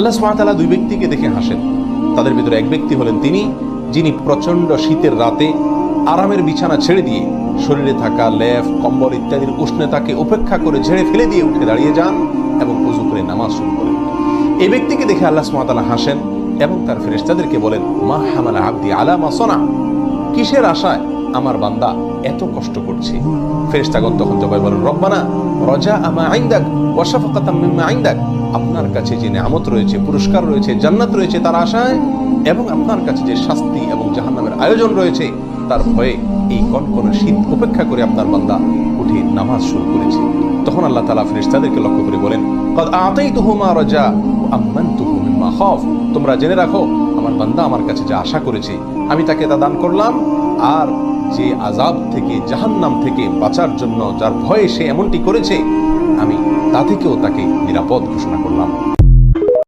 আল্লাহ সুবহানাহু ওয়া তাআলা দুই ব্যক্তিকে দেখে হাসেন। তাদের ভিতরে এক ব্যক্তি হলেন তিনি যিনি প্রচন্ড শীতের রাতে আরামের বিছানা ছেড়ে দিয়ে শরীরে থাকা লেপ কম্বল ইত্যাদির উষ্ণতাকে উপেক্ষা করে ঝেড়ে ফেলে দিয়ে উঠে দাঁড়িয়ে যান এবং ওযু করে নামাজ শুরু করেন। এই ব্যক্তিকে দেখে আল্লাহ সুবহানাহু ওয়া তাআলা হাসেন এবং তার ফেরেশতাদেরকে বলেন, মা হামালা আবদি আলা মা সানা, কিসের আশায় আমার বান্দা এত কষ্ট করছে? ফেরেশতাগণ তখন জবাবে বলেন, রব্বানা রাজা আমা ইনদাক ওয়া শাফাকাতাম মিম্মা ইনদাক, আপনার কাছে যে নিয়ামত রয়েছে, পুরস্কার রয়েছে, জান্নাত রয়েছে তার আশায়, এবং আপনার কাছে যে শাস্তি এবং জাহান্নামের আয়োজন রয়েছে তার ভয়ে এই কনকনে শীত উপেক্ষা করে আপনার বান্দা উঠে নামাজ শুরু করেছে। তখন আল্লাহ তাআলা ফেরেশতাদেরকে লক্ষ্য করে বলেন, ক্বাদ আতাইতুহু মা রাজা ওয়া আমানতুহু মিম্মা খাফ, তোমরা জেনে রাখো আমার বান্দা আমার কাছে যা আশা করেছে আমি তাকে তা দান করলাম, আর যে আযাব থেকে জাহান্নাম থেকে বাঁচার জন্য যার ভয়ে সে এমনটি করেছে আমি তা থেকেও তাকে নিরাপদ ঘোষণা করলাম।